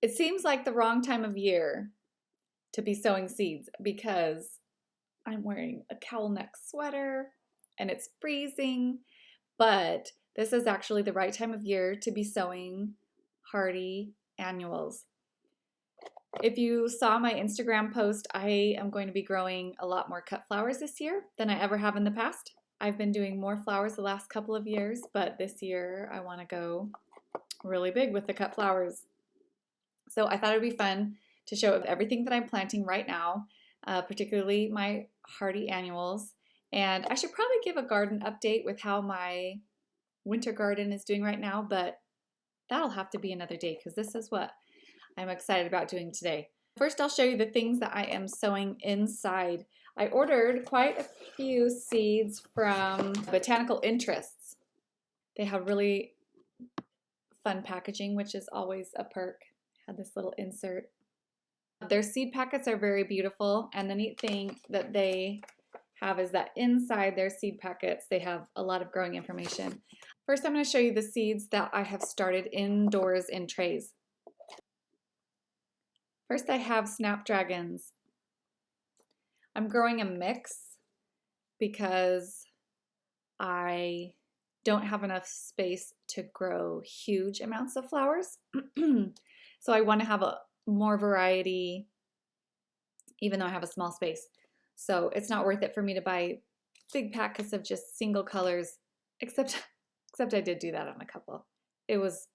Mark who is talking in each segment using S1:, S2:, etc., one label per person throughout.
S1: It seems like the wrong time of year to be sowing seeds because I'm wearing a cowl neck sweater and it's freezing, but this is actually the right time of year to be sowing hardy annuals. If you saw my Instagram post, I am going to be growing a lot more cut flowers this year than I ever have in the past. I've been doing more flowers the last couple of years, but this year I want to go really big with the cut flowers. So I thought it would be fun to show everything that I'm planting right now, particularly my hardy annuals. And I should probably give a garden update with how my winter garden is doing right now, but that'll have to be another day because this is what I'm excited about doing today. First, I'll show you the things that I am sowing inside. I ordered quite a few seeds from Botanical Interests. They have really fun packaging, which is always a perk. Had this little insert. Their seed packets are very beautiful, and the neat thing that they have is that inside their seed packets, they have a lot of growing information. First, I'm going to show you the seeds that I have started indoors in trays. First, I have snapdragons. I'm growing a mix because I don't have enough space to grow huge amounts of flowers. So I want to have a more variety, even though I have a small space. So it's not worth it for me to buy big packets of just single colors, except I did do that on a couple. It was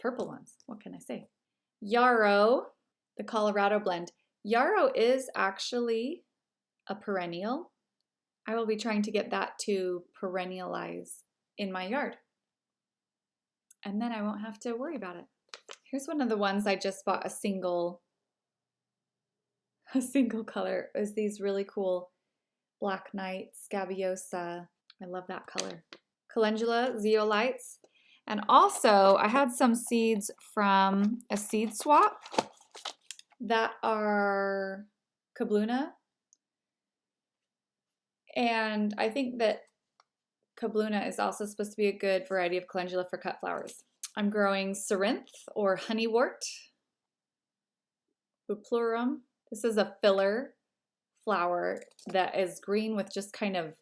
S1: purple ones. What can I say? Yarrow, the Colorado blend. Yarrow is actually a perennial. I will be trying to get that to perennialize in my yard. And then I won't have to worry about it. Here's one of the ones I just bought a single color. Is these really cool Black Knight Scabiosa. I love that color. Calendula zeolites. And also I had some seeds from a seed swap that are Kabluna. And I think that Kabluna is also supposed to be a good variety of calendula for cut flowers. I'm growing Cerinthe or honeywort, Buplurum. This is a filler flower that is green with just kind of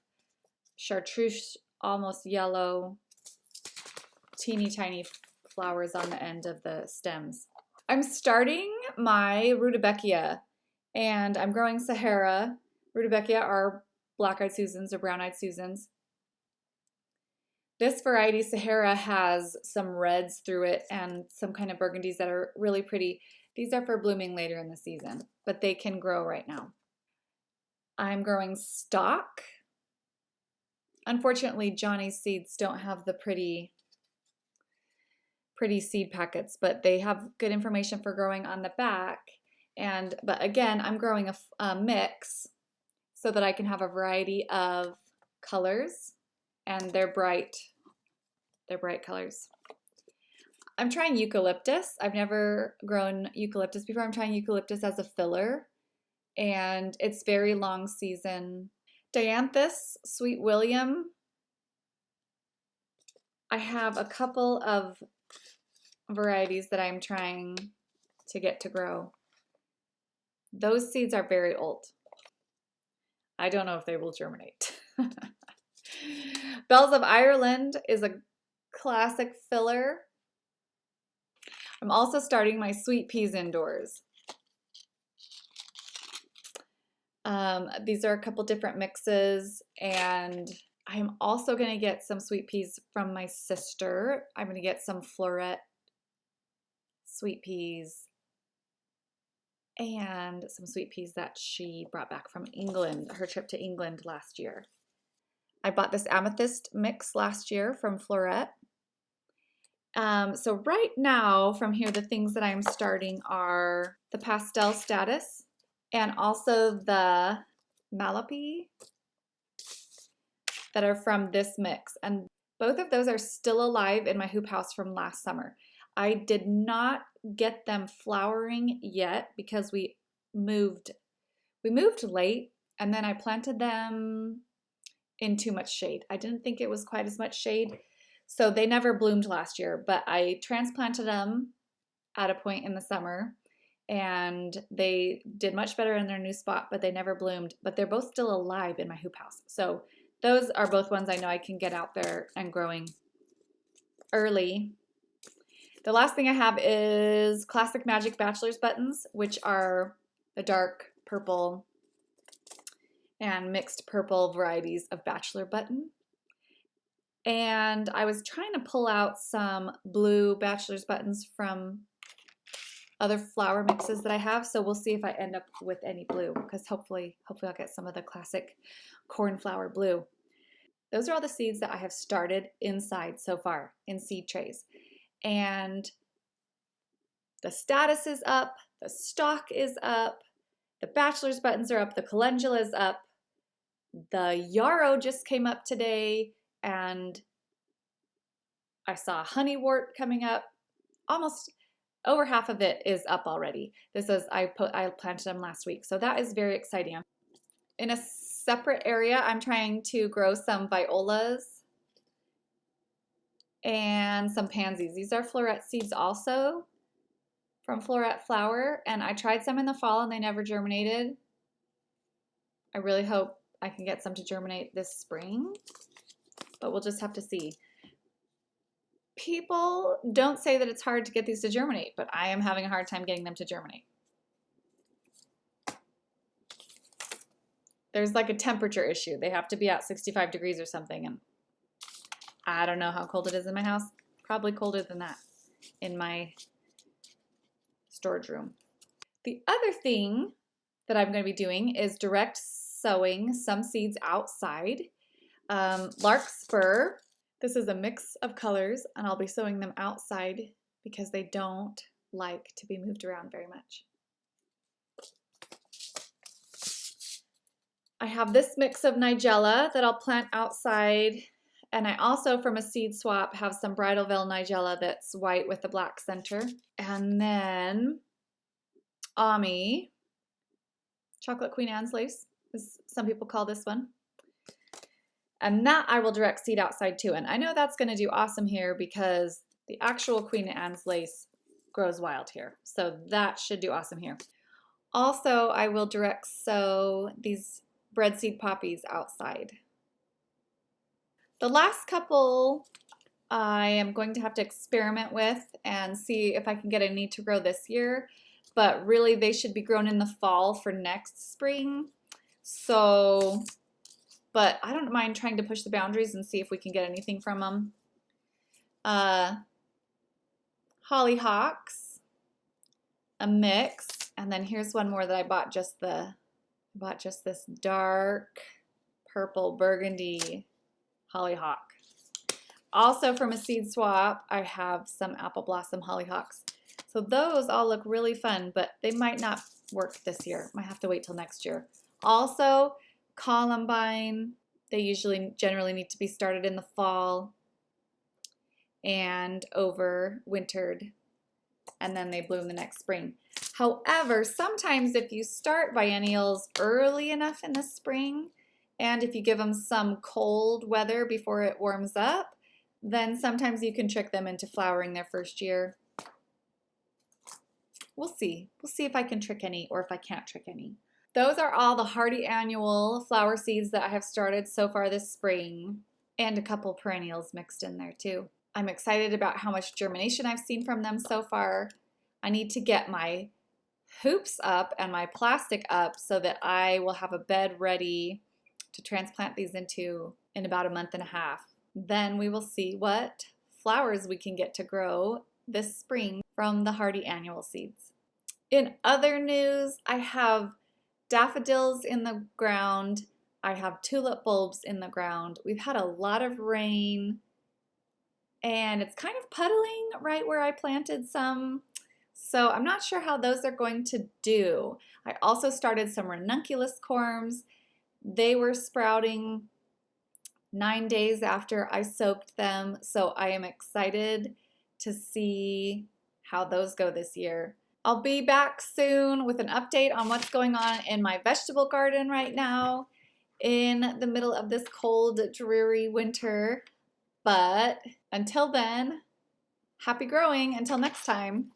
S1: chartreuse, almost yellow, teeny tiny flowers on the end of the stems. I'm starting my Rudbeckia, and I'm growing Sahara. Rudbeckia are black-eyed Susans or brown-eyed Susans. This variety, Sahara, has some reds through it and some kind of burgundies that are really pretty. These are for blooming later in the season, but they can grow right now. I'm growing stock. Unfortunately, Johnny's seeds don't have the pretty seed packets, but they have good information for growing on the back. But again, I'm growing a mix so that I can have a variety of colors, and they're bright colors. I'm trying eucalyptus. I've never grown eucalyptus before. I'm trying eucalyptus as a filler, and it's very long season. Dianthus, Sweet William. I have a couple of varieties that I'm trying to get to grow. Those seeds are very old. I don't know if they will germinate. Bells of Ireland is a classic filler. I'm also starting my sweet peas indoors. These are a couple different mixes, and I'm also going to get some sweet peas from my sister. I'm going to get some floret sweet peas and some sweet peas that she brought back from England, her trip to England last year. I bought this amethyst mix last year from Floret. So right now from here, the things that I'm starting are the Pastel Status and also the Malapi that are from this mix. And both of those are still alive in my hoop house from last summer. I did not get them flowering yet because we moved late, and then I planted them in too much shade. I didn't think it was quite as much shade, so they never bloomed last year, but I transplanted them at a point in the summer, and they did much better in their new spot, but they never bloomed. But they're both still alive in my hoop house. So those are both ones I know I can get out there and growing early. The last thing I have is Classic Magic Bachelor's buttons, which are the dark purple and mixed purple varieties of bachelor button. And I was trying to pull out some blue bachelor's buttons from other flower mixes that I have, so we'll see if I end up with any blue, because hopefully I'll get some of the classic cornflower blue. Those are all the seeds that I have started inside so far in seed trays. And the status is up, the stock is up, the bachelor's buttons are up, the calendula is up, the yarrow just came up today, and I saw honeywort coming up. Almost over half of it is up already. This is, I planted them last week, so that is very exciting. In a separate area, I'm trying to grow some violas and some pansies. These are floret seeds also from Floret Flower, and I tried some in the fall and they never germinated. I really hope I can get some to germinate this spring, but we'll just have to see. People don't say that it's hard to get these to germinate, but I am having a hard time getting them to germinate. There's like a temperature issue. They have to be at 65 degrees or something, and I don't know how cold it is in my house. Probably colder than that in my storage room. The other thing that I'm going to be doing is direct sowing some seeds outside. Larkspur. This is a mix of colors, and I'll be sowing them outside because they don't like to be moved around very much. I have this mix of nigella that I'll plant outside, and I also, from a seed swap, have some Bridal Veil nigella that's white with the black center. And then Ami, Chocolate Queen Anne's lace, as some people call this one. And that I will direct seed outside too. And I know that's going to do awesome here because the actual Queen Anne's lace grows wild here. So that should do awesome here. Also, I will direct sow these bread seed poppies outside. The last couple I am going to have to experiment with and see if I can get a need to grow this year. But really they should be grown in the fall for next spring. So... but I don't mind trying to push the boundaries and see if we can get anything from them. Hollyhocks, a mix, and then here's one more that I bought just this dark purple burgundy hollyhock. Also from a seed swap, I have some apple blossom hollyhocks. So those all look really fun, but they might not work this year. Might have to wait till next year. Also, columbine, they generally need to be started in the fall and overwintered, and then they bloom the next spring. However, sometimes if you start biennials early enough in the spring, and if you give them some cold weather before it warms up, then sometimes you can trick them into flowering their first year. We'll see. We'll see if I can trick any or if I can't trick any. Those are all the hardy annual flower seeds that I have started so far this spring, and a couple perennials mixed in there too. I'm excited about how much germination I've seen from them so far. I need to get my hoops up and my plastic up so that I will have a bed ready to transplant these into in about a month and a half. Then we will see what flowers we can get to grow this spring from the hardy annual seeds. In other news, I have daffodils in the ground. I have tulip bulbs in the ground. We've had a lot of rain and it's kind of puddling right where I planted some. So I'm not sure how those are going to do. I also started some ranunculus corms. They were sprouting 9 days after I soaked them. So I am excited to see how those go this year. I'll be back soon with an update on what's going on in my vegetable garden right now in the middle of this cold, dreary winter. But until then, happy growing. Until next time.